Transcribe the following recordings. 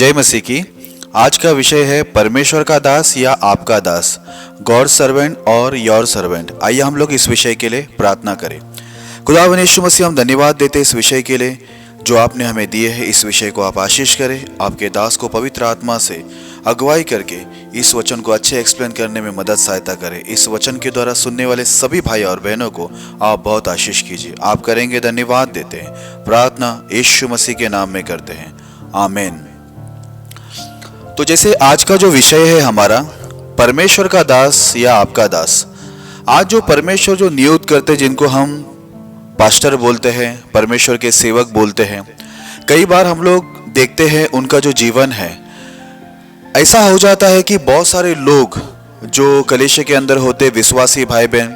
जय मसीह की। आज का विषय है परमेश्वर का दास या आपका दास, गॉड सर्वेंट और योर सर्वेंट। आइए हम लोग इस विषय के लिए प्रार्थना करें। खुदावन यीशु मसीह, हम धन्यवाद देते इस विषय के लिए जो आपने हमें दिए है। इस विषय को आप आशीष करें, आपके दास को पवित्र आत्मा से अगुवाई करके इस वचन को अच्छे एक्सप्लेन करने में मदद सहायता करें। इस वचन के द्वारा सुनने वाले सभी भाई और बहनों को आप बहुत आशीष कीजिए। आप करेंगे, धन्यवाद देते हैं। प्रार्थना यीशु मसीह के नाम में करते हैं, आमीन। तो जैसे आज का जो विषय है हमारा, परमेश्वर का दास या आपका दास। आज जो परमेश्वर जो नियुक्त करते, जिनको हम पास्टर बोलते हैं, परमेश्वर के सेवक बोलते हैं, कई बार हम लोग देखते हैं उनका जो जीवन है, ऐसा हो जाता है कि बहुत सारे लोग जो कलीसिया के अंदर होते, विश्वासी भाई बहन,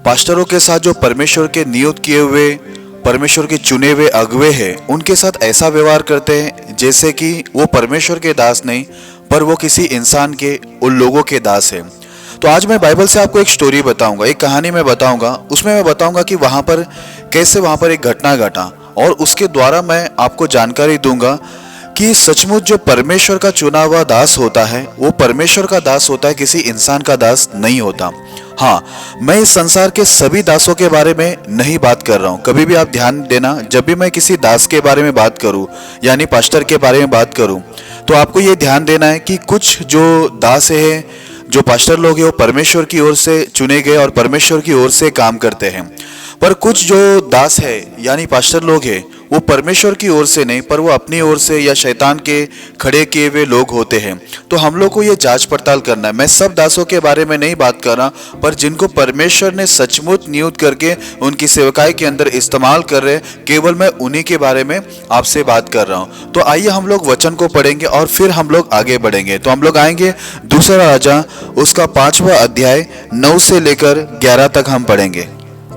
पास्टरों के साथ जो परमेश्वर के नियुक्त किए हुए, परमेश्वर के चुने हुए अगुवे हैं, उनके साथ ऐसा व्यवहार करते हैं जैसे कि वो परमेश्वर के दास नहीं, पर वो किसी इंसान के, उन लोगों के दास हैं। तो आज मैं बाइबल से आपको एक स्टोरी बताऊंगा, एक कहानी में बताऊंगा। उसमें मैं बताऊंगा कि वहां पर कैसे वहां पर एक घटना घटा, और उसके द्वारा मैं आपको जानकारी दूंगा कि सचमुच जो परमेश्वर का चुना हुआ दास होता है, वो परमेश्वर का दास होता है, किसी इंसान का दास नहीं होता। हाँ, मैं इस संसार के सभी दासों के बारे में नहीं बात कर रहा हूँ। कभी भी आप ध्यान देना, जब भी मैं किसी दास के बारे में बात करूँ, यानी पास्टर के बारे में बात करूँ, तो आपको ये ध्यान देना है कि कुछ जो दास है, जो पास्टर लोग हैं, वो परमेश्वर की ओर से चुने गए और परमेश्वर की ओर से काम करते हैं। पर कुछ जो दास है यानी पास्टर लोग हैं, वो परमेश्वर की ओर से नहीं, पर वो अपनी ओर से या शैतान के खड़े किए हुए लोग होते हैं। तो हम लोग को ये जांच पड़ताल करना है। मैं सब दासों के बारे में नहीं बात कर रहा, पर जिनको परमेश्वर ने सचमुच नियुक्त करके उनकी सेवकाई के अंदर इस्तेमाल कर रहे, केवल मैं उन्हीं के बारे में आपसे बात कर रहा हूँ। तो आइए हम लोग वचन को पढ़ेंगे और फिर हम लोग आगे बढ़ेंगे। तो हम लोग आएंगे दूसरा राजा, उसका 5वां अध्याय 9 से लेकर 11 तक हम पढ़ेंगे।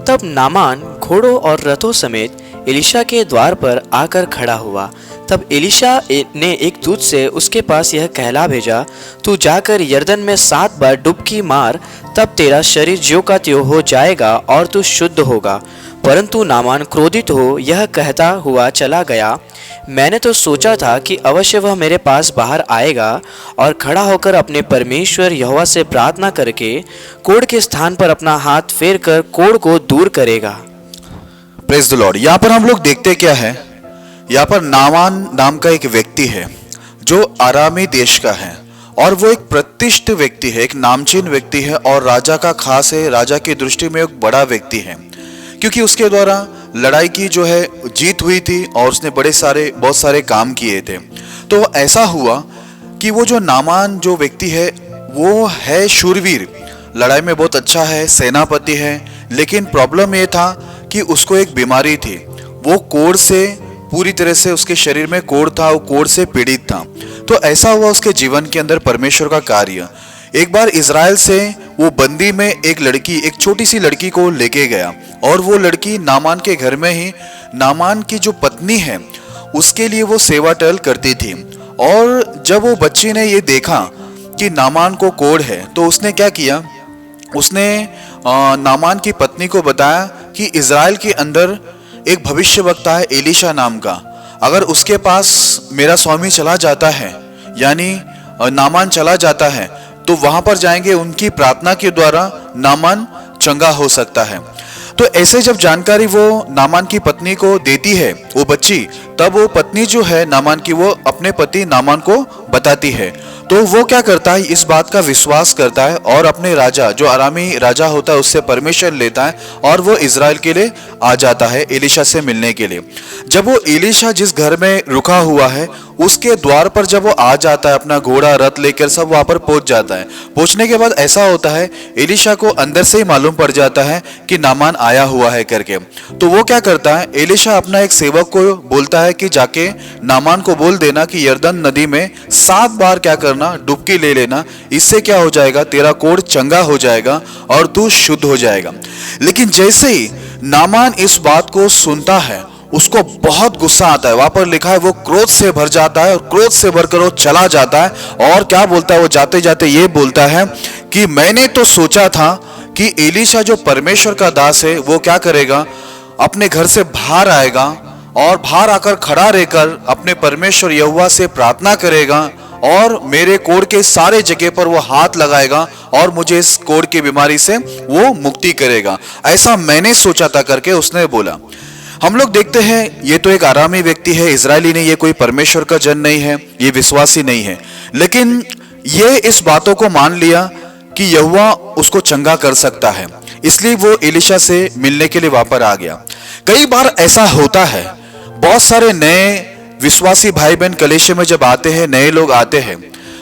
तब नामान घोड़ों और रथों समेत एलिशा के द्वार पर आकर खड़ा हुआ। तब एलिशा ने एक दूत से उसके पास यह कहला भेजा, तू जाकर यरदन में 7 बार डुबकी मार, तब तेरा शरीर ज्यों का त्यों हो जाएगा और तू शुद्ध होगा। परंतु नामान क्रोधित हो यह कहता हुआ चला गया, मैंने तो सोचा था कि अवश्य वह मेरे पास बाहर आएगा और खड़ा होकर अपने परमेश्वर यहोवा से प्रार्थना करके कोढ़ के स्थान पर अपना हाथ फेर कर कोढ़ को दूर करेगा। Praise the Lord. यहाँ पर हम लोग देखते क्या है, यहाँ पर नामान नाम का एक व्यक्ति है जो आरामी देश का है, और वो एक प्रतिष्ठित व्यक्ति है, एक नामचीन व्यक्ति है, और राजा का खास है, राजा की दृष्टि में एक बड़ा व्यक्ति है, क्योंकि उसके द्वारा लड़ाई की जो है जीत हुई थी और उसने बहुत सारे काम किए थे। तो ऐसा हुआ कि वो जो नामान जो व्यक्ति है, वो है शूरवीर, लड़ाई में बहुत अच्छा है, सेनापति है, लेकिन प्रॉब्लम ये था कि उसको एक बीमारी थी। वो कोढ़ से पूरी तरह से, उसके शरीर में कोढ़ था, वो कोढ़ से पीड़ित था। तो ऐसा हुआ उसके जीवन के अंदर परमेश्वर का कार्य। एक बार इज़राइल से वो बंदी में एक लड़की, एक छोटी सी लड़की को लेके गया, और वो लड़की नामान के घर में ही, नामान की जो पत्नी है उसके लिए वो सेवा टहल करती थी। और जब वो बच्ची ने ये देखा कि नामान को कोढ़ है, तो उसने क्या किया, उसने नामान की पत्नी को बताया कि इज़राइल के अंदर एक भविष्यवक्ता है एलीशा नाम का, अगर उसके पास मेरा स्वामी चला जाता है, यानी नामान चला जाता है, तो वहां पर जाएंगे, उनकी प्रार्थना के द्वारा नामान चंगा हो सकता है। तो ऐसे जब जानकारी वो नामान की पत्नी को देती है वो बच्ची, तब वो पत्नी जो है नामान की, वो अपने पति नामान को बताती है। तो वो क्या करता है, इस बात का विश्वास करता है और अपने राजा, जो आरामी राजा होता है, उससे परमिशन लेता है और वो इज़राइल के लिए आ जाता है एलीशा से मिलने के लिए। जब वो एलीशा जिस घर में रुका हुआ है उसके द्वार पर जब वो आ जाता है, अपना घोड़ा रथ लेकर सब वहां पर पहुंच जाता है। पहुंचने के बाद ऐसा होता है, एलीशा को अंदर से ही मालूम पड़ जाता है कि नामान आया हुआ है करके। तो वो क्या करता है, एलीशा अपना एक सेवक को बोलता है कि जाके नामान को बोल देना कि यरदन नदी में 7 बार क्या करना, डुबकी ले लेना, इससे क्या हो जाएगा, तेरा कोढ़ चंगा हो जाएगा और तू शुद्ध हो जाएगा। लेकिन जैसे ही नामान इस बात को सुनता है, उसको बहुत गुस्सा आता है। वहां पर लिखा है वो क्रोध से भर जाता है, और क्रोध से भरकर वो चला जाता है। और क्या बोलता है, वो जाते जाते ये बोलता है कि मैंने तो सोचा था कि एलीशा जो परमेश्वर का दास है, वो क्या करेगा, अपने घर से बाहर आएगा और बाहर आकर खड़ा रहकर अपने परमेश्वर यहोवा से प्रार्थना करेगा और मेरे कोढ़ के सारे जगह पर वो हाथ लगाएगा और मुझे इस कोढ़ की बीमारी से वो मुक्ति करेगा, ऐसा मैंने सोचा था करके उसने बोला। हम लोग देखते हैं ये तो एक आरामी व्यक्ति है, इजरायली नहीं, ये कोई परमेश्वर का जन नहीं है, ये विश्वासी नहीं है, लेकिन ये इस बातों को मान लिया कि यहोवा उसको चंगा कर सकता है, इसलिए वो एलीशा से मिलने के लिए वापस आ गया। कई बार ऐसा होता है, बहुत सारे नए विश्वासी भाई बहन कलीसिया में जब आते हैं, नए लोग आते हैं,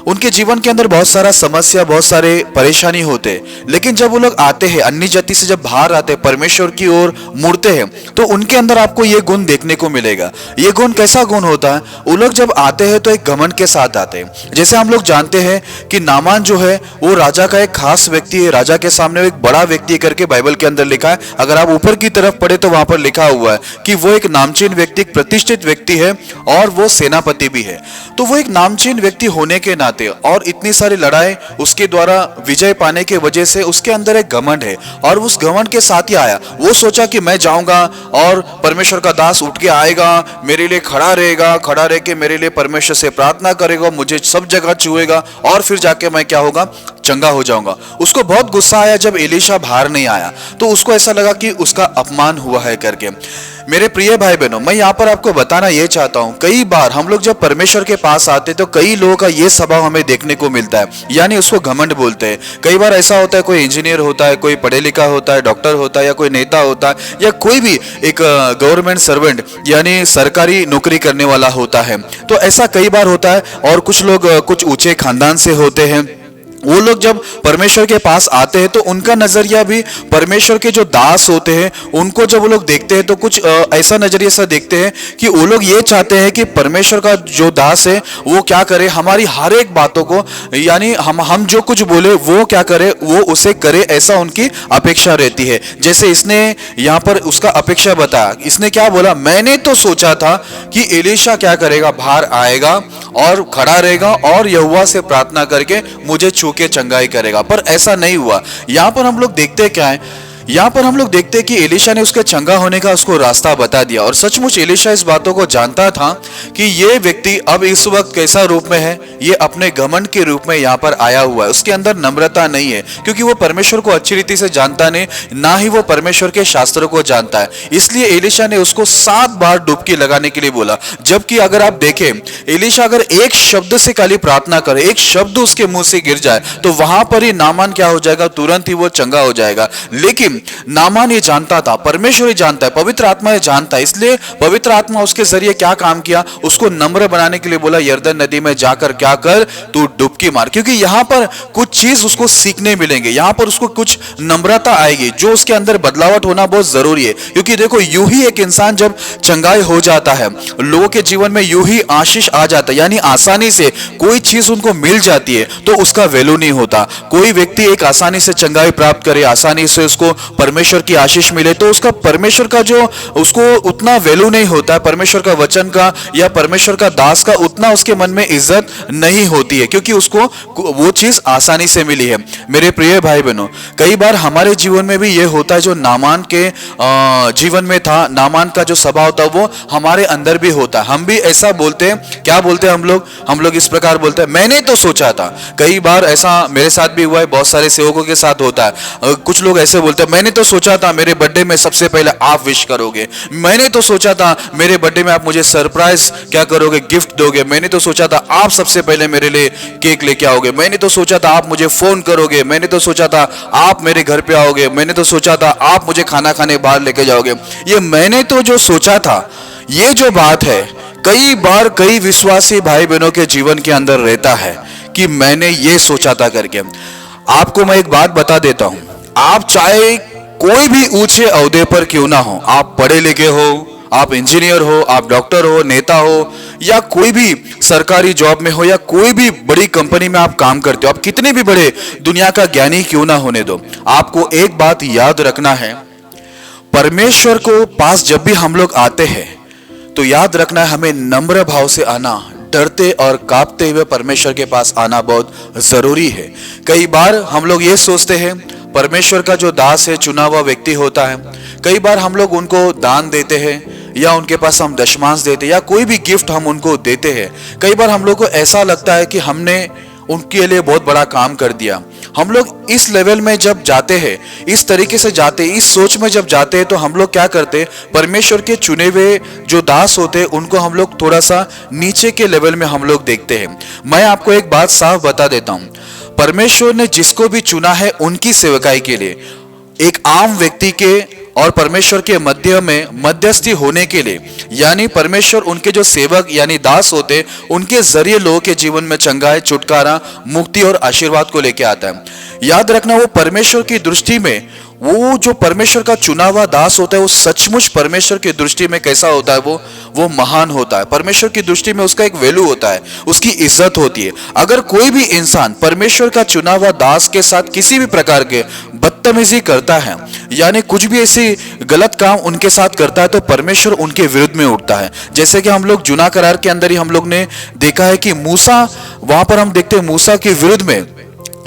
उनके जीवन के अंदर बहुत सारा समस्या, बहुत सारे परेशानी होते हैं, लेकिन जब वो लोग आते हैं, अन्य जाति से जब बाहर आते हैं, परमेश्वर की ओर मुड़ते हैं, तो उनके अंदर आपको ये गुण देखने को मिलेगा। ये गुण कैसा गुण होता है? वो लोग जब आते हैं तो एक घमंड के साथ आते हैं। जैसे हम लोग जानते हैं कि नामान जो है वो राजा का एक खास व्यक्ति है, राजा के सामने एक बड़ा व्यक्ति करके बाइबल के अंदर लिखा है। अगर आप ऊपर की तरफ पढ़े तो वहां पर लिखा हुआ है कि वो एक नामचीन व्यक्ति, एक प्रतिष्ठित व्यक्ति है और वो सेनापति भी है। तो वो एक नामचीन व्यक्ति होने के नाते और इतनी सारी लड़ाई उसके द्वारा विजय पाने के वजह से उसके अंदर एक घमंड है, और उस घमंड के साथ ही आया। वो सोचा कि मैं जाऊंगा और परमेश्वर का दास उठ के आएगा, मेरे लिए खड़ा रहेगा, खड़ा रह के मेरे लिए परमेश्वर से प्रार्थना करेगा, मुझे सब जगह छुएगा और फिर जाके मैं क्या होगा, चंगा हो जाऊंगा। उसको बहुत गुस्सा आया जब एलीशा बाहर नहीं आया, तो उसको ऐसा लगा कि उसका अपमान हुआ है करके। मेरे प्रिय भाई बहनों, मैं यहाँ पर आपको बताना ये चाहता हूँ, कई बार हम लोग जब परमेश्वर के पास आते तो कई लोगों का ये स्वभाव हमें देखने को मिलता है, यानी उसको घमंड बोलते हैं। कई बार ऐसा होता है, कोई इंजीनियर होता है, कोई पढ़े लिखा होता है, डॉक्टर होता है, या कोई नेता होता है, या कोई भी एक गवर्नमेंट सर्वेंट यानी सरकारी नौकरी करने वाला होता है, तो ऐसा कई बार होता है। और कुछ लोग कुछ ऊंचे खानदान से होते हैं, वो लोग जब परमेश्वर के पास आते हैं तो उनका नजरिया भी परमेश्वर के जो दास होते हैं उनको जब वो लोग देखते हैं तो कुछ ऐसा नजरिया सा देखते हैं कि वो लोग ये चाहते हैं कि परमेश्वर का जो दास है वो क्या करे, हमारी हर एक बातों को, यानी हम जो कुछ बोले वो क्या करे, वो उसे करे, ऐसा उनकी अपेक्षा रहती है। जैसे इसने यहाँ पर उसका अपेक्षा बताया, इसने क्या बोला, मैंने तो सोचा था कि एलीशा क्या करेगा, बाहर आएगा और खड़ा रहेगा और यहोवा से प्रार्थना करके मुझे छू के चंगाई करेगा, पर ऐसा नहीं हुआ। यहां पर हम लोग देखते क्या है, यहाँ पर हम लोग देखते हैं कि एलीशा ने उसके चंगा होने का उसको रास्ता बता दिया, और सचमुच एलीशा इस बातों को जानता था कि ये व्यक्ति अब इस वक्त कैसा रूप में है, ये अपने घमंड के रूप में यहाँ पर आया हुआ है। उसके अंदर नम्रता नहीं है, क्योंकि वो परमेश्वर को अच्छी रीति से जानता नहीं, ना ही वो परमेश्वर के शास्त्रों को जानता है। इसलिए एलीशा ने उसको 7 बार डुबकी लगाने के लिए बोला, जबकि अगर आप देखें एलीशा अगर एक शब्द से खाली प्रार्थना करे, एक शब्द उसके मुंह से गिर जाए तो वहां पर ही नामान क्या हो जाएगा, तुरंत ही वो चंगा हो जाएगा। लेकिन नामान ये जानता था, परमेश्वर ही जानता है, पवित्र आत्मा ये जानता है, इसलिए पवित्र आत्मा उसके जरिए क्या काम किया, उसको नम्र बनाने के लिए बोला, यरदन नदी में जाकर क्या कर, तू डुबकी मार, क्योंकि यहां पर कुछ चीज उसको सीखने मिलेंगे, यहां पर उसको कुछ नम्रता आएगी, जो उसके अंदर बदलावट होना बहुत जरूरी है। क्योंकि देखो, यूं ही एक इंसान जब चंगाई हो जाता है, लोगों के जीवन में यूं ही आशीष आ जाता है, यानी आसानी से कोई चीज उनको मिल जाती है तो उसका वैल्यू नहीं होता। कोई व्यक्ति एक आसानी से चंगाई प्राप्त करे, आसानी से उसको परमेश्वर की आशीष मिले, तो उसका परमेश्वर का जो उसको उतना वैल्यू नहीं होता है, परमेश्वर का वचन का या परमेश्वर का दास का उतना उसके मन में इज्जत नहीं होती है, क्योंकि उसको वो चीज आसानी से मिली है। मेरे प्रिय भाई बहनों, कई बार हमारे जीवन में भी ये होता है, जो नामान के जीवन में था, नामान का जो स्वभाव था वो हमारे अंदर भी होता है। हम भी ऐसा बोलते हैं, क्या बोलते हैं हम लोग इस प्रकार बोलते हैं, मैंने तो सोचा था। कई बार ऐसा मेरे साथ भी हुआ है, बहुत सारे सेवकों के साथ होता है। कुछ लोग ऐसे बोलते हैं, मैंने तो सोचा था मेरे बर्थडे में सबसे पहले आप विश करोगे, मैंने तो सोचा था मेरे बर्थडे में आप मुझे सरप्राइज क्या करोगे, गिफ्ट दोगे, मैंने तो सोचा था आप सबसे पहले मेरे लिए केक लेके आओगे, मैंने तो सोचा था आप मुझे फोन करोगे, मैंने तो सोचा था आप मेरे घर पे आओगे, मैंने तो सोचा था आप मुझे खाना खाने बाहर लेके जाओगे। ये मैंने तो जो सोचा था, ये जो बात है, कई बार कई विश्वासी भाई बहनों के जीवन के अंदर रहता है कि मैंने ये सोचा था करके। आपको मैं एक बात बता देता हूं, आप चाहे कोई भी ऊंचे ओहदे पर क्यों ना हो, आप पढ़े लिखे हो, आप इंजीनियर हो, आप डॉक्टर हो, नेता हो, या कोई भी सरकारी जॉब में हो, या कोई भी बड़ी कंपनी में आप काम करते हो, आप कितने भी बड़े दुनिया का ज्ञानी क्यों ना होने दो, आपको एक बात याद रखना है, परमेश्वर को पास जब भी हम लोग आते हैं तो याद रखना है, हमें नम्र भाव से आना, डरते और कांपते हुए परमेश्वर के पास आना बहुत जरूरी है। कई बार हम लोग ये सोचते हैं परमेश्वर का जो दास है, चुना हुआ व्यक्ति होता है, कई बार हम लोग उनको दान देते हैं या उनके पास हम दशमांश देते या कोई भी गिफ्ट हम उनको देते हैं, कई बार हम लोग को ऐसा लगता है कि हमने उनके लिए बहुत बड़ा काम कर दिया। हम लोग इस लेवल में जब जाते हैं, इस तरीके से जाते हैं, इस सोच में जब जाते हैं, तो हम लोग क्या करते हैं, परमेश्वर के चुने हुए जो दास होते हैं उनको हम लोग थोड़ा सा नीचे के लेवल में हम लोग देखते हैं। मैं आपको एक बात साफ बता देता हूं, परमेश्वर ने जिसको भी चुना है उनकी सेवकाई के लिए, एक आम व्यक्ति के और परमेश्वर के मध्य में मध्यस्थी होने के लिए, यानी परमेश्वर उनके जो सेवक यानी दास होते उनके जरिए लोगों के जीवन में चंगाई, छुटकारा, मुक्ति और आशीर्वाद को लेके आता है। याद रखना, वो परमेश्वर की दृष्टि में वो जो परमेश्वर का चुना हुआ दास होता है वो सचमुच परमेश्वर की दृष्टि में कैसा होता है, वो महान होता है। परमेश्वर की दृष्टि में उसका एक वैल्यू होता है, उसकी इज्जत होती है। अगर कोई भी इंसान परमेश्वर का चुना हुआ दास के साथ किसी भी प्रकार के बदतमीजी करता है, यानी कुछ भी ऐसी गलत काम उनके साथ करता है, तो परमेश्वर उनके विरुद्ध में उठता है। जैसे कि हम लोग जूना करार के अंदर ही हम लोग ने देखा है कि मूसा, वहां पर हम देखते हैं मूसा के विरुद्ध में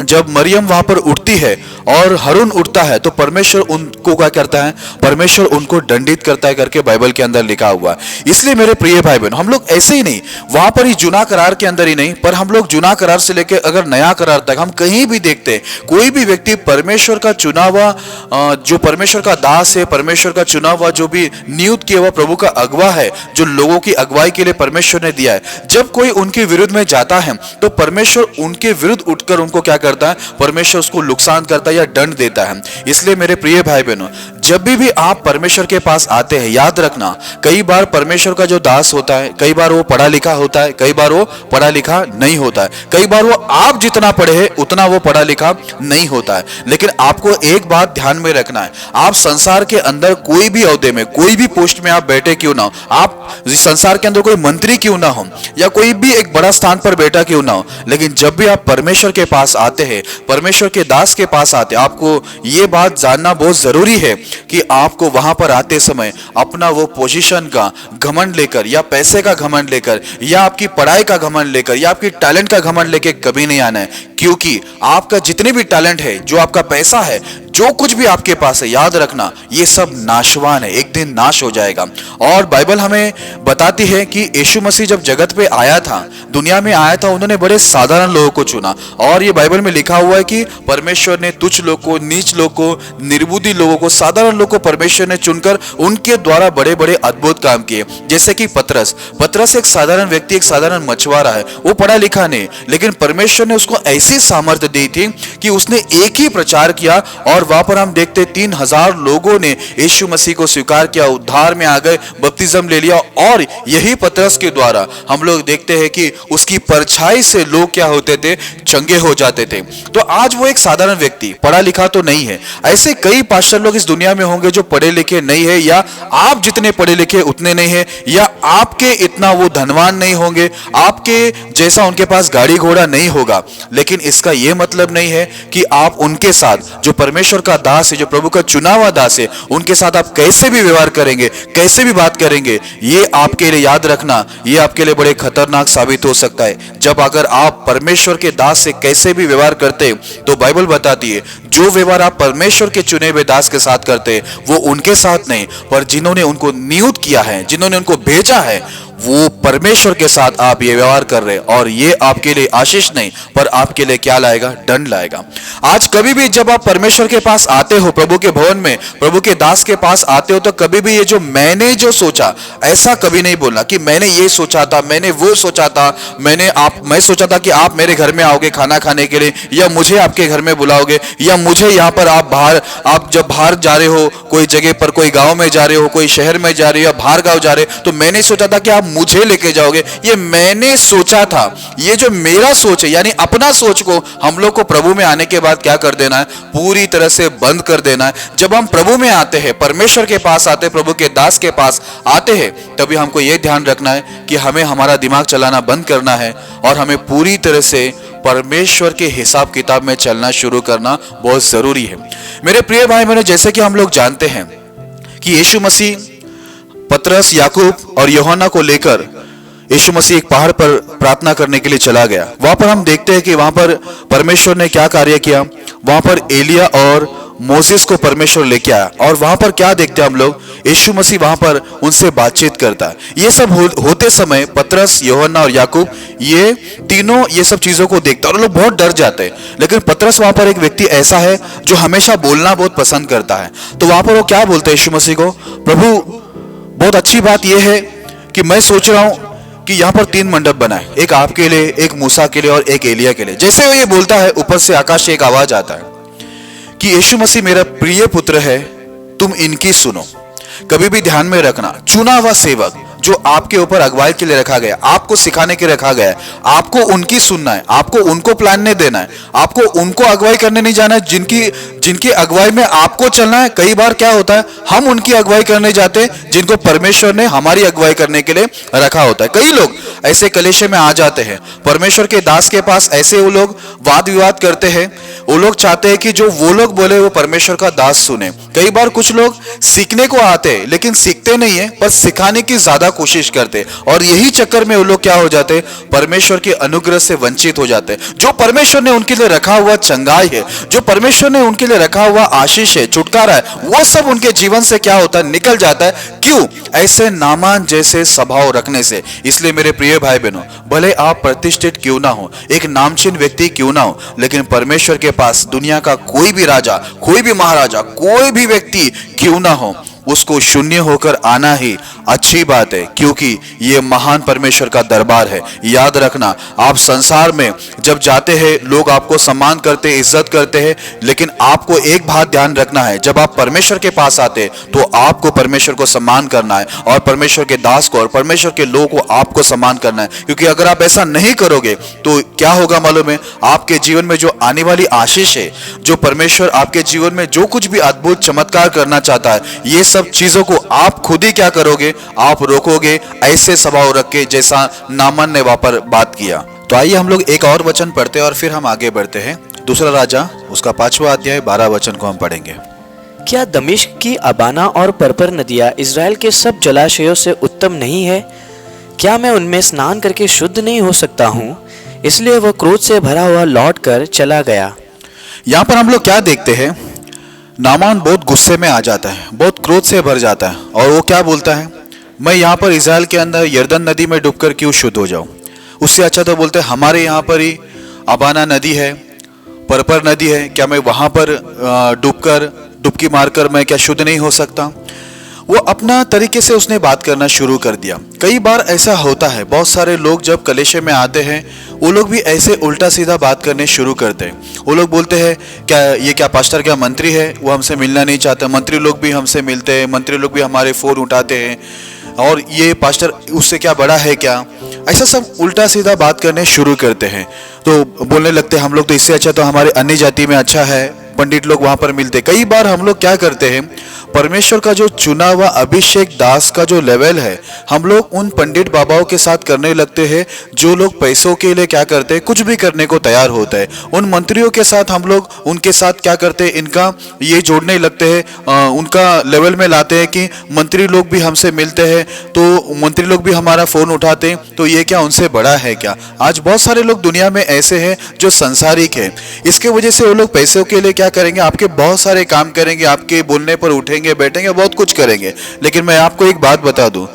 जब मरियम वहां पर उठती है और हारून उठता है, तो परमेश्वर उनको क्या करता है, परमेश्वर उनको दंडित करता है करके बाइबल के अंदर लिखा हुआ है। इसलिए मेरे प्रिय भाई बहन, हम लोग ऐसे ही नहीं, वहां पर ही जूना करार के अंदर ही नहीं, पर हम लोग जूना करार से लेकर अगर नया करार तक हम कहीं भी देखते हैं, कोई भी व्यक्ति परमेश्वर का चुना हुआ जो परमेश्वर का दास है, परमेश्वर का चुना हुआ जो भी नियुक्त किया हुआ प्रभु का अगवा है, जो लोगों की अगुवाई के लिए परमेश्वर ने दिया है, जब कोई उनके विरुद्ध में जाता है तो परमेश्वर उनके विरुद्ध उठकर उनको क्या करता है, परमेश्वर उसको नुकसान करता है या दंड देता है। इसलिए मेरे प्रिय भाई बहनों, जब भी आप परमेश्वर के पास आते हैं, याद रखना, कई बार परमेश्वर का जो दास होता है, कई बार वो पढ़ा लिखा होता है, कई बार वो पढ़ा लिखा नहीं होता है, कई बार वो आप जितना पढ़े हैं उतना वो पढ़ा लिखा नहीं होता है। लेकिन आपको एक बात ध्यान में रखना है, आप संसार के अंदर कोई भी ओहदे में, कोई भी पोस्ट में आप बैठे क्यों ना हो, आप संसार के अंदर कोई मंत्री क्यों ना हो या कोई भी एक बड़ा स्थान पर बैठा क्यों ना हो, लेकिन जब भी आप परमेश्वर के पास आते हैं, परमेश्वर के दास के पास आते, आपको ये बात जानना बहुत जरूरी है कि आपको वहां पर आते समय अपना वो पोजीशन का घमंड लेकर या पैसे का घमंड लेकर या आपकी पढ़ाई का घमंड लेकर या आपकी टैलेंट का घमंड लेकर कभी नहीं आना है। क्योंकि आपका जितने भी टैलेंट है, जो आपका पैसा है, जो कुछ भी आपके पास है, याद रखना ये सब नाशवान है, एक दिन नाश हो जाएगा। और बाइबल हमें बताती है कि यीशु मसीह जब जगत पे आया था, दुनिया में आया था, उन्होंने बड़े साधारण लोगों को चुना। और ये बाइबल में लिखा हुआ है कि परमेश्वर ने तुच्छ लोग को, नीच लोग को, निर्बुद्धि लोगों को, साधारण लोग को परमेश्वर ने चुनकर उनके द्वारा बड़े बड़े अद्भुत काम किए। जैसे कि पतरस एक साधारण व्यक्ति, एक साधारण मछुआरा है, वो पढ़ा लिखा नहीं, लेकिन परमेश्वर ने उसको ऐसी सामर्थ्य दी थी कि उसने एक ही प्रचार किया और वहां पर हम देखते 3000 लोगों ने यीशु मसीह को स्वीकार किया, उद्धार में आ गए, बपतिस्म ले लिया। और यही पतरस के द्वारा हम लोग देखते हैं कि उसकी परछाई से लोग क्या होते थे, चंगे हो जाते थे। तो आज वो एक साधारण व्यक्ति, पढ़ा लिखा तो नहीं है। ऐसे कई पास्टर लोग इस दुनिया में होंगे जो पढ़े लिखे नहीं है, या आप जितने पढ़े लिखे उतने नहीं है, या आपके इतना वो धनवान नहीं होंगे, आपके जैसा उनके पास गाड़ी घोड़ा नहीं होगा। लेकिन इसका यह मतलब नहीं है कि आप उनके साथ, जो परमेश्वर का दास है, जो प्रभु का चुना हुआ दास है, उनके साथ आप कैसे भी व्यवहार करेंगे, कैसे भी बात करेंगे, ये आपके लिए, याद रखना, ये आपके लिए बड़े खतरनाक साबित हो सकता है। जब अगर आप परमेश्वर के दास से कैसे भी व्यवहार करते, तो बाइबल बताती है जो व्यवहार आप परमेश्वर के चुने हुए दास के साथ करते, वो उनके साथ नहीं, पर जिन्होंने उनको नियुक्त किया है, जिन्होंने उनको भेजा है, वो परमेश्वर के साथ आप ये व्यवहार कर रहे हैं। और ये आपके लिए आशीष नहीं, पर आपके लिए क्या लाएगा, दंड लाएगा। आज कभी भी जब आप परमेश्वर के पास आते हो, प्रभु के भवन में, प्रभु के दास के पास आते हो, तो कभी भी ये जो मैंने जो सोचा, ऐसा कभी नहीं बोलना कि मैंने ये सोचा था, मैंने वो सोचा था, मैं सोचा था कि आप मेरे घर में आओगे खाना खाने के लिए, या मुझे आपके घर में बुलाओगे, या मुझे यहाँ पर आप जब बाहर जा रहे हो, कोई जगह पर, कोई गांव में जा रहे हो, कोई शहर में जा रहे हो, या बाहर गांव जा रहे हो, तो मैंने सोचा था कि आप मुझे लेके जाओगे। ये मैंने सोचा था, ये जो मेरा सोच है, यानी अपना सोच को हम लोग को प्रभु में आने के बाद क्या कर देना है, पूरी तरह से बंद कर देना है। जब हम प्रभु में आते हैं, परमेश्वर के पास आते हैं, प्रभु के दास के पास आते हैं, तभी हमको यह ध्यान रखना है कि हमें हमारा दिमाग चलाना बंद करना है और हमें पूरी तरह से परमेश्वर के हिसाब किताब में चलना शुरू करना बहुत जरूरी है। मेरे प्रिय भाई बहनों, जैसे कि हम लोग जानते हैं कि यीशु मसीह पतरस, याकूब और यूहन्ना को लेकर यीशु मसीह एक पहाड़ पर प्रार्थना करने के लिए चला गया। वहां पर हम देखते हैं कि वहां पर परमेश्वर ने क्या कार्य किया। वहां पर एलिया और मोसेस को परमेश्वर लेके आया, और वहां पर क्या देखते हैं हम लोग, यीशु मसीह वहां पर उनसे बातचीत करता है। ये सब होते समय पतरस, यूहन्ना और याकूब ये तीनों ये सब चीजों को देखते हैं और लोग बहुत डर जाते हैं। लेकिन पतरस वहां पर एक व्यक्ति ऐसा है जो हमेशा बोलना बहुत पसंद करता है। तो वहां पर वो क्या बोलते हैं यीशु मसीह को, प्रभु बहुत अच्छी बात यह है कि मैं सोच रहा हूं कि यहाँ पर 3 मंडप बनाए, एक आपके लिए, एक मूसा के लिए और एक एलिया के लिए। जैसे वो ये बोलता है, ऊपर से आकाश से एक आवाज आता है कि यीशु मसीह मेरा प्रिय पुत्र है, तुम इनकी सुनो। कभी भी ध्यान में रखना, चुना हुआ सेवक जो आपके ऊपर अगुवाई के लिए रखा गया, आपको सिखाने के लिए रखा गया है, आपको उनकी सुनना है, आपको उनको प्लान नहीं देना है, आपको उनको अगुवाई करने नहीं जाना है, जिनकी अगुवाई में आपको चलना है। कई बार क्या होता है, हम उनकी अगुवाई करने जाते हैं जिनको परमेश्वर ने हमारी अगुवाई करने के लिए रखा होता है। कई लोग ऐसे कलेशे में आ जाते हैं, परमेश्वर के दास के पास ऐसे वो लोग वाद विवाद करते हैं। वो लोग चाहते हैं कि जो वो लोग बोले वो परमेश्वर का दास सुने। कई बार कुछ लोग सीखने को आते हैं लेकिन सीखते नहीं है, पर सिखाने की ज्यादा कोशिश करते, और यही चक्कर में वो लोग क्या हो जाते, परमेश्वर के अनुग्रह से वंचित हो जाते। जो परमेश्वर ने उनके लिए रखा हुआ चंगाई है, जो परमेश्वर ने उनके लिए रखा हुआ आशीष है, छुटकारा है, वो सब उनके जीवन से क्या होता है, निकल जाता है। क्यों? ऐसे नामान जैसे स्वभाव रखने से। इसलिए मेरे प्रिय भाई बहनों, भले आप प्रतिष्ठित क्यों ना हो, एक नामचीन व्यक्ति क्यों ना हो, लेकिन परमेश्वर के पास दुनिया का कोई भी राजा, कोई भी महाराजा, कोई भी व्यक्ति क्यों ना हो, उसको शून्य होकर आना ही अच्छी बात है, क्योंकि ये महान परमेश्वर का दरबार है। याद रखना, आप संसार में जब जाते हैं लोग आपको सम्मान करते हैं, इज्जत करते हैं, लेकिन आपको एक बात ध्यान रखना है, जब आप परमेश्वर के पास आते हैं तो आपको परमेश्वर को सम्मान करना है, और परमेश्वर के दास को और परमेश्वर के लोगों को आपको सम्मान करना है। क्योंकि अगर आप ऐसा नहीं करोगे तो क्या होगा मालूम है, आपके जीवन में जो आने वाली आशीष है, जो परमेश्वर आपके जीवन में जो कुछ भी अद्भुत चमत्कार करना चाहता है, ये सब चीजों को आप खुद ही क्या करोगे, आप रोकोगे, ऐसे स्वभाव रख के जैसा नामान ने वहां पर बात किया। तो आइए हम लोग एक और वचन पढ़ते हैं और फिर हम आगे बढ़ते हैं। दूसरा राजा उसका 5वां अध्याय 12 वचन को हम पढ़ेंगे। क्या दमिश्क की अबाना और परपर नदियां इज़राइल के सब जलाशयों से उत्तम नहीं है? क्या मैं उनमें स्नान करके शुद्ध नहीं हो सकता हूँ? इसलिए वह क्रोध से भरा हुआ लौट कर चला गया। यहाँ पर हम लोग क्या देखते हैं, नामान बहुत गुस्से में आ जाता है, बहुत क्रोध से भर जाता है, और वो क्या बोलता है, मैं यहाँ पर इज़राइल के अंदर यरदन नदी में डूबकर क्यों शुद्ध हो जाऊं। उससे अच्छा तो बोलते हैं हमारे यहाँ पर ही अबाना नदी है, परपर नदी है, क्या मैं वहां पर डुबकी मारकर मैं क्या शुद्ध नहीं हो सकता। वो अपना तरीके से उसने बात करना शुरू कर दिया। कई बार ऐसा होता है, बहुत सारे लोग जब कलेशे में आते हैं वो लोग भी ऐसे उल्टा सीधा बात करने शुरू करते हैं। वो लोग बोलते हैं क्या पास्टर क्या मंत्री है, वो हमसे मिलना नहीं चाहता। मंत्री लोग भी हमसे मिलते हैं, मंत्री लोग भी हमारे फोन उठाते हैं, और ये पास्टर उससे क्या बड़ा है क्या, ऐसा सब उल्टा सीधा बात करने शुरू करते हैं। तो बोलने लगते हैं हम लोग तो इससे अच्छा तो हमारे अन्य जाति में अच्छा है, पंडित लोग वहां पर मिलते। कई बार हम लोग क्या करते हैं, परमेश्वर का जो चुना हुआ अभिषेक दास का जो लेवल है, हम लोग उन पंडित बाबाओं के साथ करने लगते हैं जो लोग पैसों के लिए क्या करते हैं, कुछ भी करने को तैयार होते हैं। उन मंत्रियों के साथ हम लोग उनके साथ क्या करते हैं, इनका ये जोड़ने लगते हैं, उनका लेवल में लाते हैं कि मंत्री लोग भी हमसे मिलते हैं तो मंत्री लोग भी हमारा फोन उठाते हैं, तो ये क्या उनसे बड़ा है क्या। आज बहुत सारे लोग दुनिया में ऐसे हैं जो संसारिक है, इसके वजह से वो लोग पैसों के लिए क्या करेंगे, आपके बहुत सारे काम करेंगे, आपके बोलने पर उठेंगे, बैठेंगे, बहुत कुछ करेंगे। लेकिन मैं आपको एक बात बता दूं,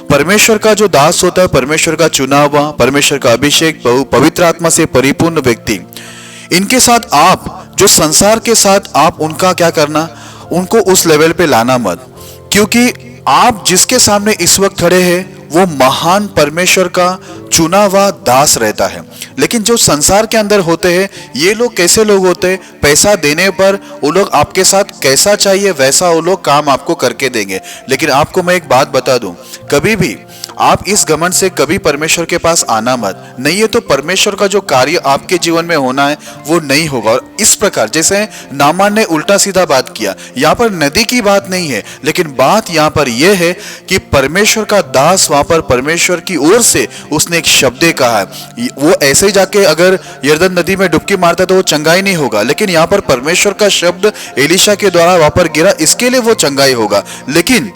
परमेश्वर का जो दास होता है, परमेश्वर का चुना हुआ, परमेश्वर का अभिषेक, पवित्र आत्मा से परिपूर्ण व्यक्ति, इनके साथ आप जो संसार के साथ आप उनका क्या करना, उनको उस लेवल पे लाना मत। क्योंकि आप जिसके सामने इस वक्त खड़े हैं वो महान परमेश्वर का चुना हुआ दास रहता है। लेकिन जो संसार के अंदर होते हैं ये लोग कैसे लोग होते हैं, पैसा देने पर वो लोग आपके साथ कैसा चाहिए वैसा वो लोग काम आपको करके देंगे। लेकिन आपको मैं एक बात बता दूं, कभी भी आप इस घमंड से कभी परमेश्वर के पास आना मत, नहीं है तो परमेश्वर का जो कार्य आपके जीवन में होना है वो नहीं होगा। और इस प्रकार जैसे नामान ने उल्टा सीधा बात किया, यहाँ पर नदी की बात नहीं है, लेकिन बात यहाँ पर यह है कि परमेश्वर का दास वहां पर परमेश्वर की ओर से उसने एक शब्द कहा है। वो ऐसे जाके अगर यरदन नदी में डुबकी मारता तो वो चंगाई नहीं होगा, लेकिन यहाँ पर परमेश्वर का शब्द एलीशा के द्वारा वहां पर गिरा, इसके लिए वो चंगाई होगा। लेकिन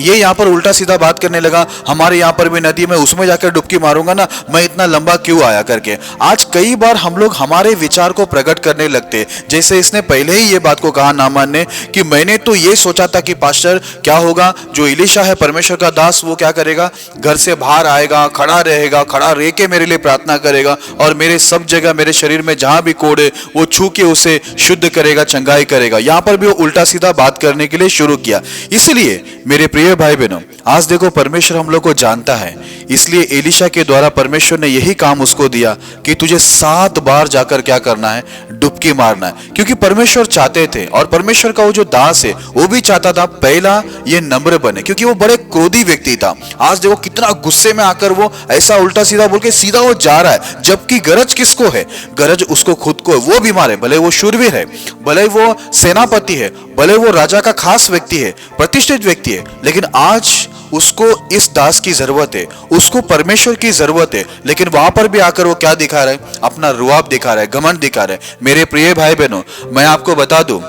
ये यहाँ पर उल्टा सीधा बात करने लगा, हमारे यहाँ पर भी नदी में उसमें जाकर डुबकी मारूंगा ना, मैं इतना लंबा क्यों आया करके। आज कई बार हम लोग हमारे विचार को प्रकट करने लगते, जैसे इसने पहले ही ये बात को कहा नामान ने कि मैंने तो ये सोचा था कि पास्टर क्या होगा, जो इलीशा है परमेश्वर का दास वो क्या करेगा, घर से बाहर आएगा, खड़ा रहेगा, खड़ा रह के मेरे लिए प्रार्थना करेगा और मेरे सब जगह मेरे शरीर में जहां भी कोड़ है वो छू के उसे शुद्ध करेगा, चंगाई करेगा। यहाँ पर भी वो उल्टा सीधा बात करने के लिए शुरू किया। इसलिए मेरे प्रिय भाई बहनों, आज देखो परमेश्वर हम लोग को जानता है, इसलिए एलीशा के द्वारा परमेश्वर ने यही काम उसको दिया कि तुझे 7 बार जाकर क्या करना है, डुबकी मारना है। क्योंकि परमेश्वर चाहते थे और परमेश्वर का वो जो दास है वो भी चाहता था पहला ये नम्र बने, क्योंकि वो बड़े क्रोधी व्यक्ति था। आज देखो कितना गुस्से में आकर वो ऐसा उल्टा सीधा बोल के सीधा वो जा रहा है, जबकि गरज किसको है, गरज उसको खुद को है। वो बीमार है, भले वो शूरवीर है, भले वो सेनापति है, भले वो राजा का खास व्यक्ति है, प्रतिष्ठित व्यक्ति है, लेकिन आज उसको इस दास की जरूरत है, उसको परमेश्वर की जरूरत है। लेकिन वहां पर भी आकर वो क्या दिखा रहा है, अपना रुआब दिखा रहा है, घमंड दिखा रहा है। मेरे प्रिय भाई बहनों, मैं आपको बता दूं,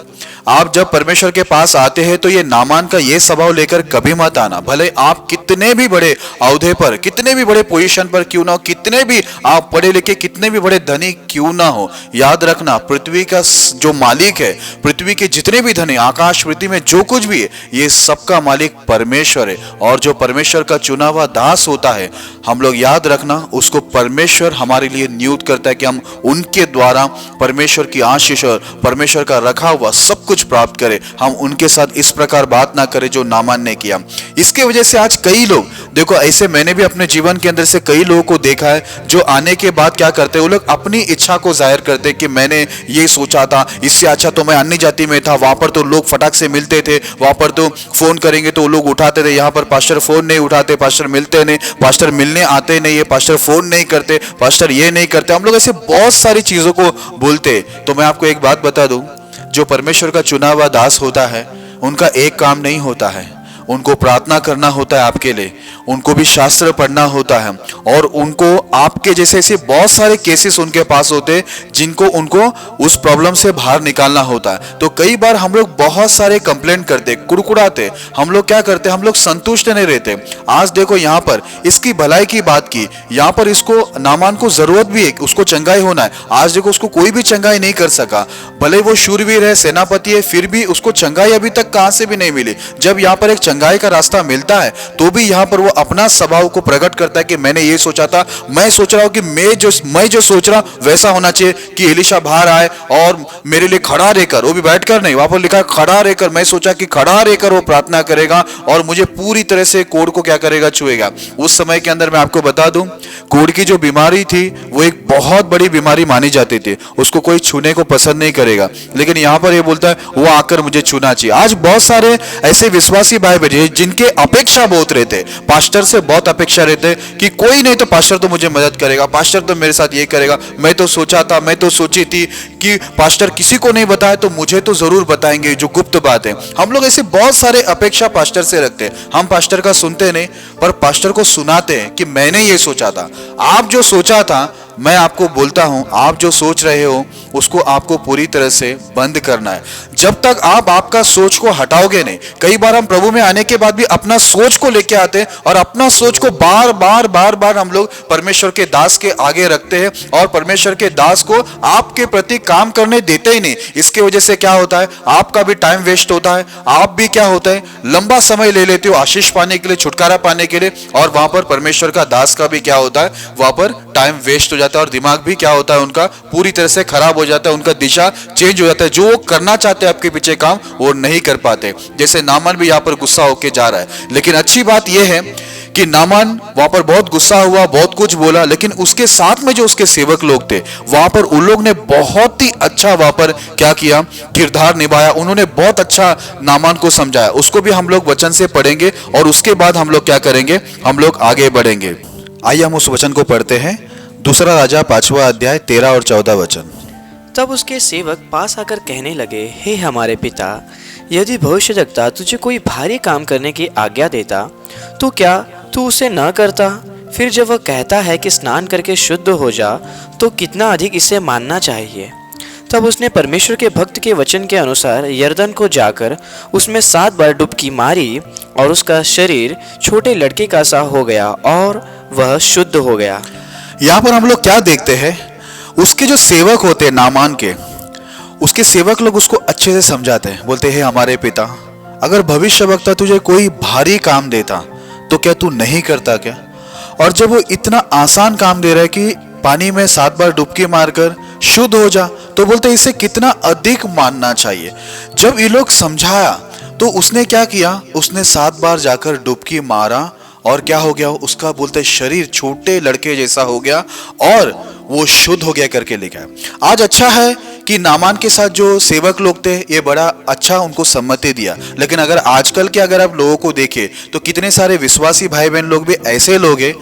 आप जब परमेश्वर के पास आते हैं तो ये नामान का ये स्वभाव लेकर कभी मत आना। भले आप कितने भी बड़े औहदे पर, कितने भी बड़े पोजीशन पर क्यों ना हो, कितने भी आप पढ़े लिखे, कितने भी बड़े धनी क्यों ना हो, याद रखना पृथ्वी का जो मालिक है, पृथ्वी के जितने भी धनी, आकाश पृथ्वी में जो कुछ भी है, ये सबका मालिक परमेश्वर है। और जो परमेश्वर का चुना हुआ दास होता है, हम लोग याद रखना उसको परमेश्वर हमारे लिए नियुक्त करता है कि हम उनके द्वारा परमेश्वर की आशीष और परमेश्वर का रखा हुआ सब कुछ प्राप्त करें। हम उनके साथ इस प्रकार बात ना करें जो नामान ने किया। इसके वजह से आज कई लोग देखो, ऐसे मैंने भी अपने जीवन के अंदर से कई लोगों को देखा है जो आने के बाद क्या करते हैं, वो लोग अपनी इच्छा को जाहिर करते हैं कि मैंने ये सोचा था, इससे अच्छा तो मैं अन्य जाति में था, वहां पर तो लोग फटाक से मिलते थे, वहां पर तो फोन करेंगे तो लोग उठाते थे, यहाँ पर पास्टर फोन नहीं उठाते, पास्टर मिलते नहीं, पास्टर मिलने आते नहीं है, पास्टर फोन नहीं करते, पास्टर ये नहीं करते। हम लोग ऐसे बहुत सारी चीजों को बोलते। तो मैं आपको एक बात बता दूं, जो परमेश्वर का चुना हुआ दास होता है, उनका एक काम नहीं होता है, उनको प्रार्थना करना होता है आपके लिए, उनको भी शास्त्र पढ़ना होता है, और उनको आपके जैसे ऐसे बहुत सारे केसेस उनके पास होते हैं जिनको उनको उस प्रॉब्लम से बाहर निकालना होता है। तो कई बार हम लोग बहुत सारे कंप्लेंट करते, कुड़कुड़ाते, हम लोग क्या करते, हम लोग संतुष्ट नहीं रहते। आज देखो यहाँ पर इसकी भलाई की बात की, यहाँ पर इसको नामान को जरूरत भी है, उसको चंगाई होना है। आज देखो उसको कोई भी चंगाई नहीं कर सका, भले वो शूरवीर है, सेनापति है, फिर भी उसको चंगाई अभी तक कहां से भी नहीं मिली। जब यहाँ पर एक चंगाई का रास्ता मिलता है तो भी यहाँ पर वो अपना स्वभाव को प्रकट करता है कि मैंने ये सोचा था, मैं सोच रहा हूं कि मैं जो सोच रहा वैसा होना चाहिए कि एलीशा बाहर आए और मेरे लिए खड़ा रहकर, वो भी बैठकर नहीं, वहां पर लिखा है खड़ा रहकर, मैं सोचा कि खड़ा रहकर वो प्रार्थना करेगा और मुझे पूरी तरह से कोढ़ को क्या करेगा, छुएगा। उस समय के अंदर मैं आपको बता दूं, कोढ़ की जो बीमारी थी वो एक बहुत बड़ी बीमारी मानी जाती थी, उसको कोई छूने को पसंद नहीं करेगा। लेकिन यहाँ पर ये बोलता है वो आकर मुझे छूना चाहिए। आज बहुत सारे ऐसे विश्वासी भाई बहन जिनके अपेक्षा बहुत रहते, पास्टर से बहुत अपेक्षा रहते कि कोई नहीं तो पास्टर तो मुझे मदद करेगा, पास्टर तो मेरे साथ ये करेगा, मैं तो सोचा था, मैं तो सोची थी कि पास्टर किसी को नहीं बताया तो मुझे तो जरूर बताएंगे जो गुप्त बात है। हम लोग ऐसे बहुत सारे अपेक्षा पास्टर से रखते हैं। हम पास्टर का सुनते नहीं पर पास्टर को सुनाते हैं कि मैंने ये सोचा था। आप जो सोचा था, मैं आपको बोलता हूं, आप जो सोच रहे हो उसको आपको पूरी तरह से बंद करना है। जब तक आप आपका सोच को हटाओगे नहीं, कई बार हम प्रभु में आने के बाद भी अपना सोच को लेके आते हैं और अपना सोच को बार बार हम लोग परमेश्वर के दास के आगे रखते हैं और परमेश्वर के दास को आपके प्रति काम करने देते ही नहीं। इसके वजह से क्या होता है, आपका भी टाइम वेस्ट होता है, आप भी क्या होता है, लंबा समय ले लेते हो आशीष पाने के लिए, छुटकारा पाने के लिए, और वहां पर परमेश्वर का दास का भी क्या होता है, वहां पर टाइम वेस्ट हो जाता है और दिमाग भी क्या होता है उनका पूरी तरह से खराब हो जाता है, उनका दिशा चेंज हो जाता है। जो वो करना चाहते हैं आपके पीछे काम वो नहीं कर पाते। जैसे नामान भी यहाँ पर गुस्सा होके जा रहा है, लेकिन अच्छी बात यह है कि नामान वहां पर बहुत गुस्सा हुआ, बहुत कुछ बोला, लेकिन उसके साथ में जो उसके सेवक लोग थे वहां पर उन लोग ने बहुत ही अच्छा वहां पर क्या किया, किरदार निभाया। उन्होंने बहुत अच्छा नामान को समझाया। उसको भी हम लोग वचन से पढ़ेंगे और उसके बाद हम लोग क्या करेंगे, हम लोग आगे बढ़ेंगे। आइए हम उस वचन को पढ़ते हैं, दूसरा राजा 5वां अध्याय 13 और 14 वचन। तब उसके सेवक पास आकर कहने लगे, हे हमारे पिता, यदि भविष्यद्वक्ता तुझे कोई भारी काम करने की आज्ञा देता तो क्या तू उसे न करता? फिर जब वह कहता है कि स्नान करके शुद्ध हो जा, तो कितना अधिक इसे मानना चाहिए। तब उसने परमेश्वर के भक्त के वचन के अनुसार यरदन को जाकर उसमें 7 बार डुबकी मारी और उसका शरीर छोटे लड़के का सा हो गया और वह शुद्ध हो गया। यहाँ पर हम लोग क्या देखते हैं, उसके जो सेवक होते हैं नामान के, उसके सेवक लोग उसको अच्छे से समझाते हैं, बोलते हैं हमारे पिता, अगर भविष्यवक्ता तुझे कोई भारी काम देता तो क्या तू नहीं करता क्या? और जब वो इतना आसान काम दे रहा है कि पानी में 7 बार डुबकी मारकर शुद्ध हो जा, तो बोलते हैं इसे कितना अधिक मानना चाहिए। जब ये लोग समझाया तो उसने क्या किया, उसने 7 बार जाकर डुबकी मारा और क्या हो गया, उसका बोलते शरीर छोटे लड़के जैसा हो गया और वो शुद्ध हो गया करके लिखा है। आज अच्छा है कि नामान के साथ जो सेवक लोग थे ये बड़ा अच्छा उनको सम्मति दिया, लेकिन अगर आजकल के अगर आप लोगों को देखें तो कितने सारे विश्वासी भाई बहन लोग भी ऐसे लोग हैं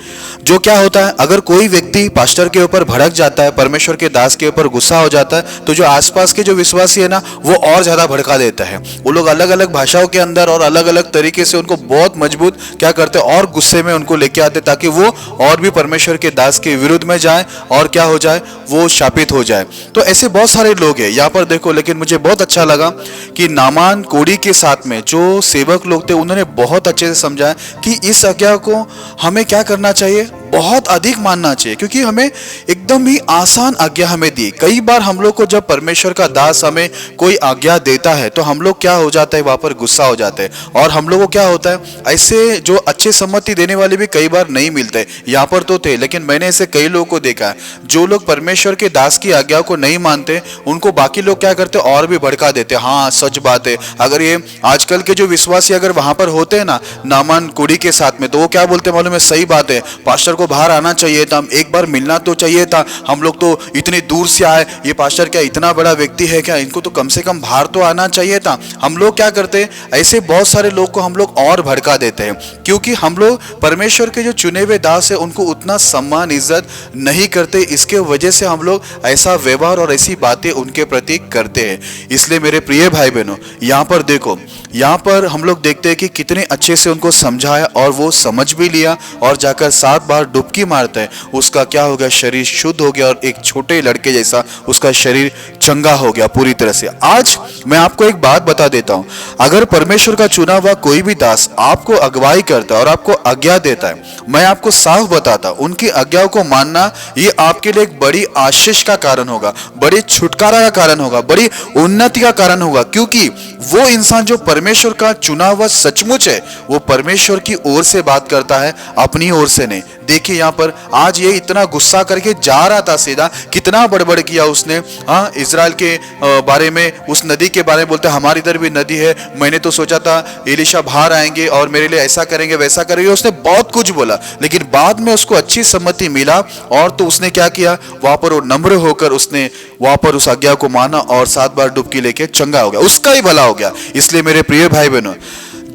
जो क्या होता है, अगर कोई व्यक्ति पास्टर के ऊपर भड़क जाता है, परमेश्वर के दास के ऊपर गुस्सा हो जाता है, तो जो आसपास के जो विश्वासी है ना वो और ज्यादा भड़का देता है। वो लोग अलग अलग भाषाओं के अंदर और अलग अलग तरीके से उनको बहुत मजबूत क्या करते हैं और गुस्से में उनको लेके आते ताकि वो और भी परमेश्वर के दास के विरुद्ध में जाए और क्या हो जाए, वो शापित हो जाए। तो ऐसे बहुत सारे लोग हैं यहाँ पर देखो। लेकिन मुझे बहुत अच्छा लगा कि नामान कोड़ी के साथ में जो सेवक लोग थे उन्होंने बहुत अच्छे से समझाया कि इस आज्ञा को हमें क्या करना चाहिए, बहुत अधिक मानना चाहिए, क्योंकि हमें एकदम ही आसान आज्ञा हमें दी। कई बार हम लोग को जब परमेश्वर का दास हमें कोई आज्ञा देता है तो हम लोग क्या हो जाता है, वहां पर गुस्सा हो जाते हैं और हम लोगों को क्या होता है, ऐसे जो अच्छे सम्मति देने वाले भी कई बार नहीं मिलते। यहाँ पर तो थे, लेकिन मैंने ऐसे कई लोगों को देखा है जो लोग परमेश्वर के दास की आज्ञा को नहीं मानते, उनको बाकी लोग क्या करते और भी भड़का देते। हाँ सच बात है, अगर ये आजकल के जो विश्वासी अगर वहां पर होते हैं ना नामान कुड़ी के साथ में, तो वो क्या बोलते मालूम है, सही बात है, पास्टर को बाहर आना चाहिए था, एक बार मिलना तो चाहिए था, हम लोग तो इतनी दूर से आए, ये पास्टर क्या इतना बड़ा व्यक्ति है क्या, इनको तो कम से कम बाहर तो आना चाहिए था। हम लोग क्या करते हैं, ऐसे बहुत सारे लोग को हम लोग और भड़का देते हैं, क्योंकि हम लोग परमेश्वर के जो चुने हुए दास है उनको उतना सम्मान इज्जत नहीं करते। इसके वजह से हम लोग ऐसा व्यवहार और ऐसी बातें उनके प्रति करते हैं। इसलिए मेरे प्रिय भाई बहनों, यहाँ पर देखो, यहाँ पर हम लोग देखते हैं कि कितने अच्छे से उनको समझाया और वो समझ भी लिया और जाकर 7 बार डुबकी मारता है, उसका क्या हो गया, शरीर शुद्ध हो गया और एक छोटे लड़के जैसा उसका शरीर चंगा हो गया पूरी तरह से। आज मैं आपको एक बात बता देता हूं, अगर परमेश्वर का चुना हुआ कोई भी दास आपको अगुवाई करता है और आपको आज्ञा देता है, मैं आपको साफ बताता हूं, उनकी आज्ञाओं को मानना ये आपके लिए एक बड़ी आशीष का कारण होगा, बड़ी छुटकारा का कारण होगा, बड़ी उन्नति का कारण होगा, क्योंकि वो इंसान जो परमेश्वर का चुना हुआ सचमुच है वो परमेश्वर की ओर से बात करता है, अपनी ओर से नहीं। देखिए यहाँ पर आज ये इतना गुस्सा करके जा रहा था, सीधा कितना बड़बड़ किया उसने। हाँ, इजराइल के बारे में, उस नदी के बारे में बोलते हमारे इधर भी नदी है, मैंने तो सोचा था एलिशा बाहर आएंगे और मेरे लिए ऐसा करेंगे वैसा करेंगे, उसने बहुत कुछ बोला, लेकिन बाद में उसको अच्छी सम्मति मिला और तो उसने क्या किया, वहां पर वो नम्र होकर उसने वहां पर उस आज्ञा को माना और 7 बार डुबकी लेके चंगा हो गया, उसका ही भला हो गया। इसलिए मेरे प्रिय भाई बहनों,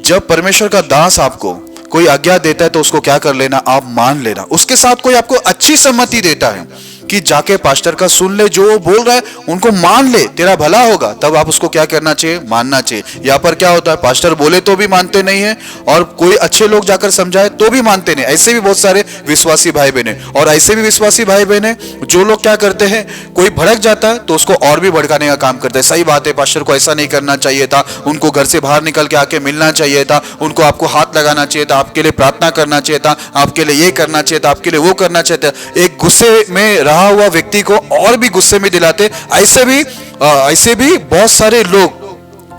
जब परमेश्वर का दास आपको कोई आज्ञा देता है तो उसको क्या कर लेना, आप मान लेना। उसके साथ कोई आपको अच्छी सम्मति देता है कि जाके पास्टर का सुन ले, जो वो बोल रहा है उनको मान ले, तेरा भला होगा, तब आप उसको क्या करना चाहिए, मानना चाहिए। यहाँ पर क्या होता है, पास्टर बोले तो भी मानते नहीं है और कोई अच्छे लोग जाकर समझाए तो भी मानते नहीं। ऐसे भी बहुत सारे विश्वासी भाई बहन हैं और ऐसे भी विश्वासी भाई बहन हैं जो लोग क्या करते हैं, कोई भड़क जाता है तो उसको और भी भड़काने का काम करते हैं। सही बात है, पास्टर को ऐसा नहीं करना चाहिए था, उनको घर से बाहर निकल के आके मिलना चाहिए था, उनको आपको हाथ लगाना चाहिए था, आपके लिए प्रार्थना करना चाहिए था, आपके लिए ये करना चाहिए था, आपके लिए वो करना चाहिए था। एक गुस्से में रहा हुआ व्यक्ति को और भी गुस्से में दिलाते। ऐसे भी बहुत सारे लोग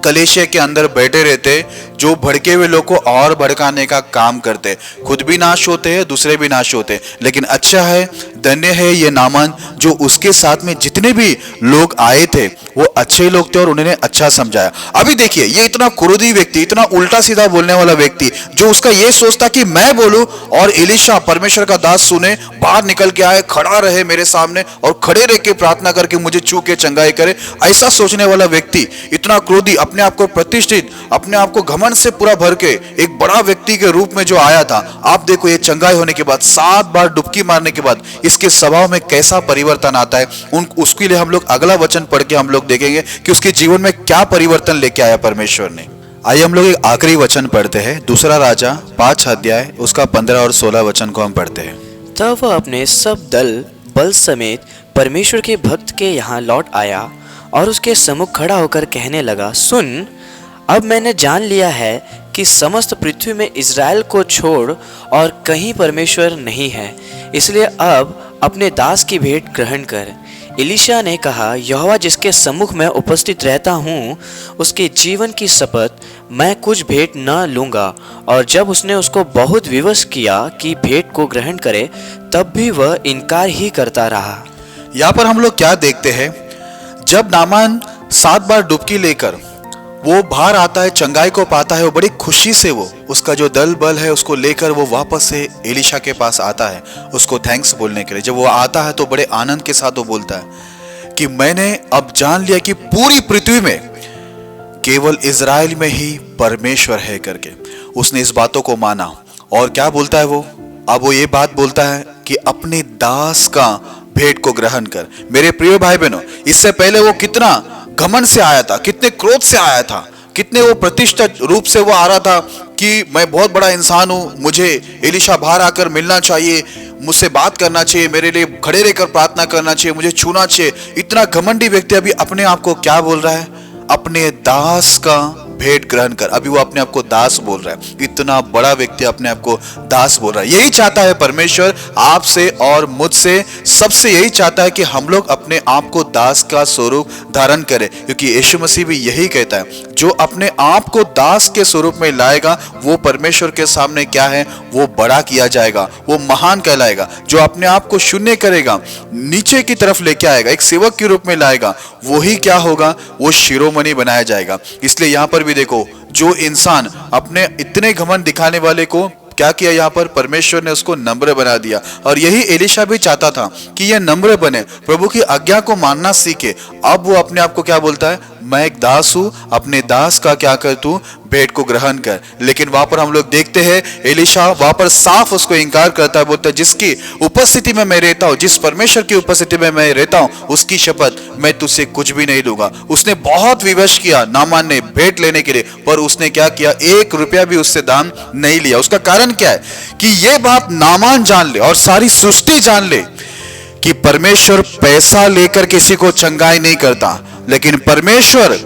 कलेशे के अंदर बैठे रहते जो भड़के हुए लोग को और भड़काने का काम करते, खुद भी नाश होते हैं, दूसरे भी नाश होते हैं। लेकिन अच्छा है, धन्य है ये नामान जो उसके साथ में जितने भी लोग आए थे वो अच्छे लोग थे और उन्होंने अच्छा समझाया। अभी देखिए, ये इतना क्रोधी व्यक्ति, इतना उल्टा सीधा बोलने वाला व्यक्ति जो उसका ये सोचता कि मैं बोलूं और एलिशा परमेश्वर का दास सुने, बाहर निकल के आए, खड़ा रहे मेरे सामने और खड़े रह के प्रार्थना करके मुझे छू के चंगाई करे, ऐसा सोचने वाला व्यक्ति, इतना क्रोधी, अपने आप को प्रतिष्ठित, अपने आप को घमंड से पूरा भर के एक बड़ा व्यक्ति के रूप में जो आया था, आप देखो ये चंगाई होने के बाद, 7 बार डुबकी मारने के बाद इसके स्वभाव में कैसा परिवर्तन आता है। उसके लिए हम लोग अगला वचन पढ़ के हम लोग देखेंगे कि उसके जीवन में क्या परिवर्तन लेके आया परमेश्वर ने। आइए हम लोग एक आखिरी वचन पढ़ते हैं, दूसरा राजा 5 अध्याय उसका 15 और 16 वचन को हम पढ़ते हैं। तब वह अपने सब दल बल समेत परमेश्वर के भक्त के यहाँ लौट आया और उसके सम्मुख खड़ा होकर कहने लगा, सुन, अब मैंने जान लिया है कि समस्त पृथ्वी में इज़राइल को छोड़ और कहीं परमेश्वर नहीं है, इसलिए अब अपने दास की भेंट ग्रहण कर। एलीशा ने कहा, यहोवा जिसके सम्मुख मैं उपस्थित रहता हूँ, उसके जीवन की शपथ, मैं कुछ भेंट न लूँगा। और जब उसने उसको बहुत विवश किया कि भेंट को ग्रहण करे, तब भी वह इनकार ही करता रहा। यहाँ पर हम लोग क्या देखते हैं, जब नामान 7 बार डुबकी लेकर वो बाहर आता है, चंगाई को पाता है, वो बड़ी खुशी से वो उसका जो दल बल है उसको लेकर वो वापस से एलीशा के पास आता है उसको थैंक्स बोलने के लिए। जब वो आता है तो बड़े आनंद के साथ वो बोलता है कि मैंने अब जान लिया कि पूरी पृथ्वी में केवल इज़राइल में ही परमेश्वर है करके। उसने इस बातों को माना और क्या बोलता है वो, अब वो ये बात बोलता है कि अपने दास का भेंट को ग्रहण कर। मेरे प्रिय भाई बहनों, इससे पहले वो कितना घमंड से आया था, कितने क्रोध से आया था, कितने वो प्रतिष्ठित रूप से वो आ रहा था कि मैं बहुत बड़ा इंसान हूं, मुझे एलीशा बाहर आकर मिलना चाहिए, मुझसे बात करना चाहिए, मेरे लिए खड़े रहकर प्रार्थना करना चाहिए, मुझे छूना चाहिए। इतना घमंडी व्यक्ति अभी अपने आप को क्या बोल रहा है, अपने दास का भेंट ग्रहण कर। अभी वो अपने आप को दास बोल रहा है। इतना बड़ा व्यक्ति अपने आप को दास बोल रहा है। यही चाहता है परमेश्वर आपसे और मुझसे, सबसे यही चाहता है कि हम लोग अपने आप को दास का स्वरूप धारण करें, क्योंकि यीशु मसीह भी यही कहता है, जो अपने आप को दास के स्वरूप में लाएगा वो परमेश्वर के सामने क्या है, वो बड़ा किया जाएगा, वो महान कहलाएगा। जो अपने आप को शून्य करेगा, नीचे की तरफ लेके आएगा, एक सेवक के रूप में लाएगा, वही क्या होगा, वो शिरोमणि बनाया जाएगा। इसलिए यहाँ पर भी देखो, जो इंसान अपने इतने घमंड दिखाने वाले को क्या किया, यहाँ पर परमेश्वर ने उसको नम्र बना दिया। और यही एलीशा भी चाहता था कि यह नम्र बने, प्रभु की आज्ञा को मानना सीखे। अब वो अपने आप को क्या बोलता है, मैं एक दास हूं, अपने दास का क्या कर तू, भेंट को ग्रहण कर। लेकिन वहां पर हम लोग देखते हैं एलीशा वहां पर साफ उसको इंकार करता है, बोलता है जिसकी उपस्थिति में मैं रहता हूं, जिस परमेश्वर की उपस्थिति में मैं रहता हूं, उसकी शपथ मैं तुझसे कुछ भी नहीं लूंगा। उसने बहुत विवश किया नामान ने भेंट लेने के लिए, पर उसने क्या किया, 1 रुपया भी उससे दाम नहीं लिया। उसका कारण क्या है कि ये बात नामान जान ले और सारी सृष्टि जान ले कि परमेश्वर पैसा लेकर किसी को चंगाई नहीं करता, लेकिन परमेश्वर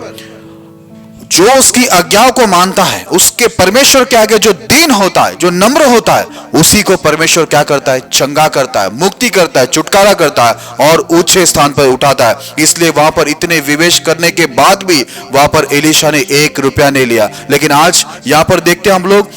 जो उसकी आज्ञाओं को मानता है, उसके परमेश्वर के आगे जो दीन होता है, जो नम्र होता है, उसी को परमेश्वर क्या करता है, चंगा करता है, मुक्ति करता है, छुटकारा करता है और ऊंचे स्थान पर उठाता है। इसलिए वहां पर इतने विवेश करने के बाद भी वहां पर एलीशा ने 1 रुपया नहीं लिया। लेकिन आज यहां पर देखते हैं हम लोग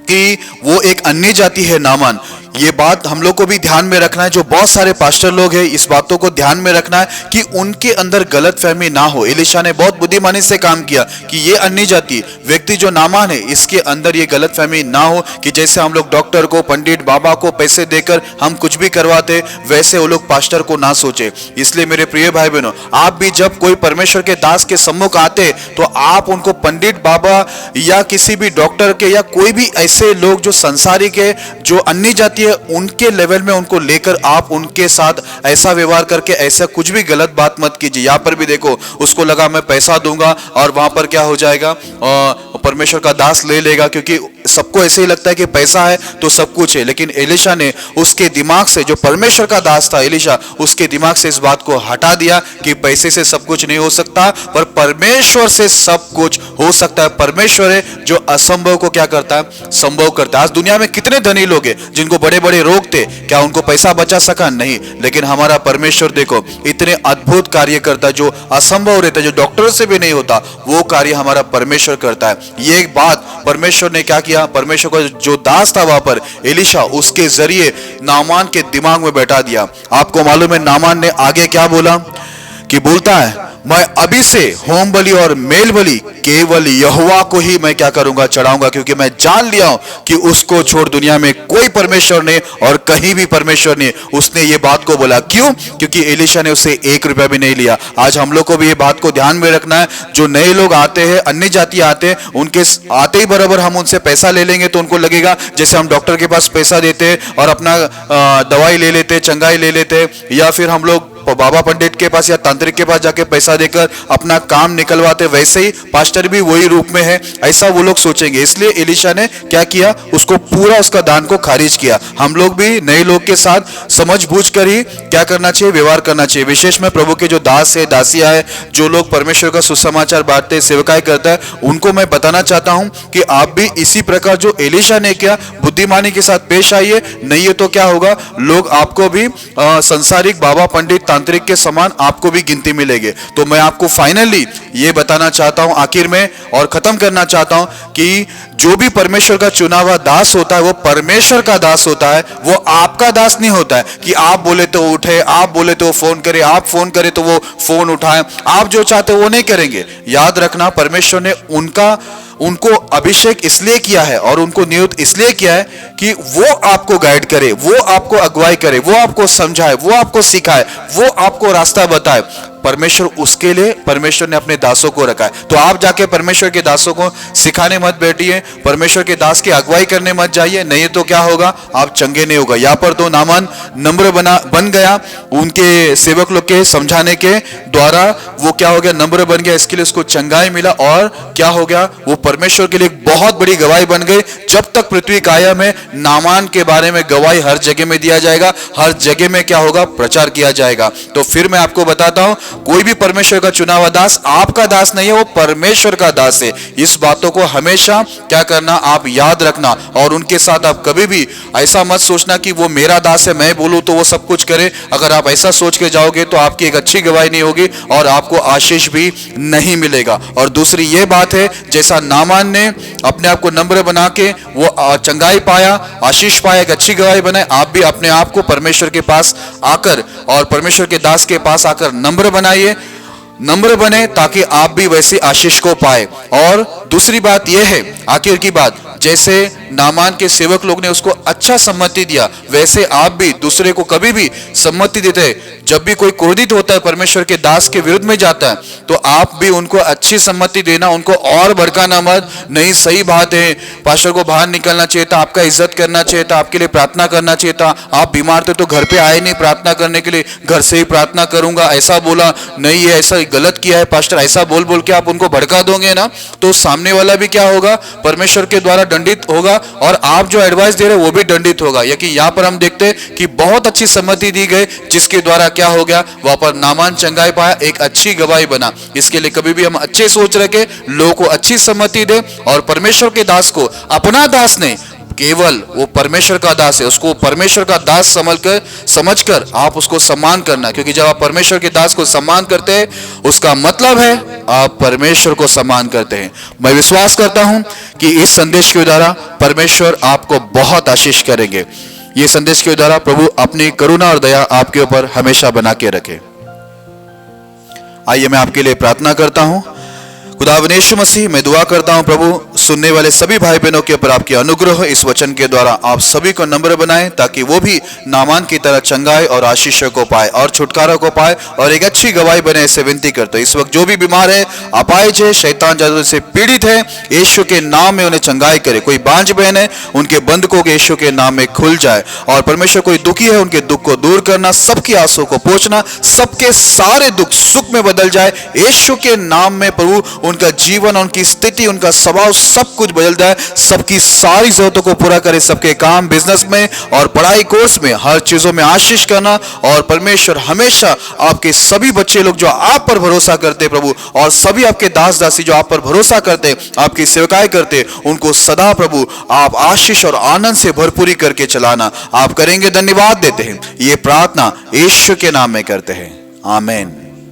कि वो एक अन्य जाति है नामान। ये बात हम लोग को भी ध्यान में रखना है, जो बहुत सारे पास्टर लोग हैं, इस बातों को ध्यान में रखना है कि उनके अंदर गलतफहमी ना हो। एलीशा ने बहुत बुद्धिमानी से काम किया कि ये अन्य जाति व्यक्ति जो नामान है, इसके अंदर ये गलतफहमी ना हो कि जैसे हम लोग डॉक्टर को, पंडित बाबा को पैसे देकर हम कुछ भी करवाते, वैसे वो लोग पास्टर को ना सोचे। इसलिए मेरे प्रिय भाई बहनों, आप भी जब कोई परमेश्वर के दास के सम्मुख आते तो आप उनको पंडित बाबा या किसी भी डॉक्टर के या कोई भी ऐसे लोग जो संसारिक है, जो अन्य जाति, उनके लेवल में उनको लेकर आप उनके साथ ऐसा व्यवहार करके ऐसा कुछ भी गलत बात मत कीजिए। यहाँ पर भी देखो, उसको लगा मैं पैसा दूंगा और वहां पर क्या हो जाएगा, परमेश्वर का दास ले लेगा, क्योंकि सबको ऐसे ही लगता है कि पैसा है तो सब कुछ है। लेकिन एलीशा ने उसके दिमाग से, जो परमेश्वर का दास था एलीशा, उसके दिमाग से इस बात को हटा दिया कि पैसे से सब कुछ नहीं हो सकता, पर परमेश्वर से सब कुछ हो सकता है। परमेश्वर है जो असंभव को क्या करता है, संभव करता है। आज दुनिया में कितने धनी लोग हैं जिनको बड़े बड़े रोग थे, क्या उनको पैसा बचा सका? नहीं। लेकिन हमारा परमेश्वर देखो इतने अद्भुत कार्य करता है, जो असंभव रहता है, जो डॉक्टर से भी नहीं होता, वो कार्य हमारा परमेश्वर करता है। ये एक बात परमेश्वर ने क्या किया, परमेश्वर का जो दास था वहां पर एलीशा, उसके जरिए नामान के दिमाग में बैठा दिया। आपको मालूम है नामान ने आगे क्या बोला, कि बोलता है मैं अभी से होम बलि और मेल बलि केवल यहोवा को ही मैं क्या करूंगा, चढ़ाऊंगा, क्योंकि मैं जान लिया हूं कि उसको छोड़ दुनिया में कोई परमेश्वर नहीं और कहीं भी परमेश्वर नहीं। उसने ये बात को बोला, क्यों? क्योंकि एलीशा ने उससे 1 रुपया भी नहीं लिया। आज हम लोग को भी ये बात को ध्यान में रखना है। जो नए लोग आते हैं, अन्य जाति आते हैं, उनके आते ही बराबर हम उनसे पैसा ले लेंगे तो उनको लगेगा जैसे हम डॉक्टर के पास पैसा देते हैं और अपना दवाई ले लेते, चंगाई ले लेते, या फिर हम लोग बाबा पंडित के पास या तांत्रिक के पास जाके पैसा देकर अपना काम निकलवाते, वैसे ही पास्टर भी वही रूप में है, ऐसा वो लोग सोचेंगे। इसलिए एलिशा ने क्या किया, उसको पूरा उसका दान को खारिज किया। हम लोग भी नए लोग के साथ समझ बूझ कर ही क्या करना चाहिए, व्यवहार करना चाहिए। विशेष में प्रभु के जो दास है, दासियां है, जो लोग परमेश्वर का सुसमाचार बांटते, सेवकाई करता है, उनको मैं बताना चाहता हूं कि आप भी इसी प्रकार जो एलिशा ने किया बुद्धिमानी के साथ पेश आइए। नहीं है तो क्या होगा, लोग आपको भी संसारिक बाबा पंडित तांत्रिक के समान आपको भी गिनती मिलेगी। तो मैं आपको फाइनली ये बताना चाहता हूं आखिर में और खत्म करना चाहता हूं कि जो भी परमेश्वर का चुना हुआ दास होता है वो परमेश्वर का दास होता है, वो आपका दास नहीं होता है कि आप बोले तो उठे, आप बोले तो फोन करे, आप फोन करे तो वो फोन उठाए, आप जो चाहते हो वो नहीं करेंगे। याद रखना, परमेश्वर ने उनको अभिषेक इसलिए किया है और उनको नियुक्त इसलिए किया है कि वो आपको गाइड करे, वो आपको अगुवाई करे, वो आपको समझाए, वो आपको सिखाए, वो आपको रास्ता बताए। परमेश्वर उसके लिए परमेश्वर ने अपने दासों को रखा है। तो आप जाके परमेश्वर के दासों को सिखाने मत बैठिए, परमेश्वर के दास की अगुवाई करने मत जाइए, नहीं तो क्या होगा, आप चंगे नहीं होगा। यहाँ पर तो नामान नम्र बन गया, उनके सेवक लोग के समझाने के द्वारा वो क्या हो गया, नम्र बन गया, इसके लिए उसको चंगाई मिला और क्या हो गया, वो परमेश्वर के लिए बहुत बड़ी गवाही बन गई। जब तक पृथ्वी कायम है, नामान के बारे में गवाही हर जगह में दिया जाएगा, हर जगह में क्या होगा, प्रचार किया जाएगा। तो फिर मैं आपको बताता हूं, कोई भी परमेश्वर का चुना हुआ दास आपका दास नहीं है, वो परमेश्वर का दास है। इस बातों को हमेशा क्या करना, आप याद रखना और उनके साथ आप कभी भी ऐसा मत सोचना कि वो मेरा दास है, मैं बोलूं तो वो सब कुछ करे। अगर आप ऐसा सोच के जाओगे तो आपकी एक अच्छी गवाही नहीं होगी और आपको आशीष भी नहीं मिलेगा। और दूसरी ये बात है, जैसा नामान ने अपने आप को नम्र बना के वो चंगाई पाया, आशीष पाया, एक अच्छी गवाही बनाए, आप भी अपने आप को परमेश्वर के पास आकर और परमेश्वर के दास के पास आकर नम्र बनाइए, नम्र बने, ताकि आप भी वैसे आशीष को पाए। और दूसरी बात यह है, आखिर की बात, जैसे नामान के सेवक लोग ने उसको अच्छा सम्मति दिया, वैसे आप भी दूसरे को कभी भी सम्मति देते हैं। जब भी कोई क्रोधित होता है, परमेश्वर के दास के विरुद्ध में जाता है, तो आप भी उनको अच्छी सम्मति देना, उनको और भड़काना मत। नहीं, सही बात है, पास्टर को बाहर निकलना चाहिए था, आपका इज्जत करना चाहिए था, आपके लिए प्रार्थना करना चाहिए था, आप बीमार थे तो घर पे आए नहीं प्रार्थना करने के लिए, घर से ही प्रार्थना करूंगा, ऐसा बोला नहीं, ये ऐसा गलत किया है पास्टर, ऐसा बोल बोल के आप उनको भड़का दोगे ना, तो सामने वाला भी क्या होगा, परमेश्वर के द्वारा दंडित होगा और आप जो एडवाइस दे रहे हो वो भी दंडित होगा। यानी यहाँ पर हम देखते हैं कि बहुत अच्छी सम्मति दी गई, जिसके द्वारा क्या हो गया, वहां पर नामान चंगाई पाया, एक अच्छी गवाही बना। इसके लिए कभी भी हम अच्छे सोच रखे, लोगों को अच्छी सम्मति दे और परमेश्वर के दास को अपना दास नहीं, केवल वो परमेश्वर का दास है, उसको परमेश्वर का दास समझकर आप उसको सम्मान करना। क्योंकि जब आप परमेश्वर के दास को सम्मान करते हैं, उसका मतलब है आप परमेश्वर को सम्मान करते हैं। मैं विश्वास करता हूं कि इस संदेश के द्वारा परमेश्वर आपको बहुत आशीष करेंगे। ये संदेश के द्वारा प्रभु अपनी करुणा और दया आपके ऊपर हमेशा बना के रखे। आइए मैं आपके लिए प्रार्थना करता हूं। खुदावंद यीशु मसीह, मैं दुआ करता हूं प्रभु, सुनने वाले सभी भाई बहनों के ऊपर आपकी अनुग्रह इस वचन के द्वारा आप सभी को नम्र बनाएं, ताकि वो भी नामान की तरह चंगाई और आशीष को पाए और छुटकारा को पाए और एक अच्छी गवाही बने। ऐसे विनती करते हैं। इस वक्त जो भी बीमार है, अपाहिज है, शैतान जादू से पीड़ित है, यीशु के नाम में उन्हें चंगाई करे। कोई बांझ बहन है, उनके बंधकों के यीशु के नाम में खुल जाए। और परमेश्वर कोई दुखी है, उनके दुख को दूर करना, सबकी आंसू को पोंछना, सबके सारे दुख सुख में बदल जाए यीशु के नाम में। प्रभु उनका जीवन, उनकी स्थिति, उनका स्वभाव सब कुछ बदल जाए, सबकी सारी जरूरतों को पूरा करे, सबके काम, बिजनेस में और पढ़ाई कोर्स में, हर चीजों में आशीष करना। और परमेश्वर हमेशा आपके सभी बच्चे लोग जो आप पर भरोसा करते प्रभु, और सभी आपके दास दासी जो आप पर भरोसा करते, आपकी सेवकाई करते, उनको सदा प्रभु आप आशीष और आनंद से भरपूरी करके चलाना। आप करेंगे, धन्यवाद देते हैं। ये प्रार्थना यीशु के नाम में करते हैं, आमीन।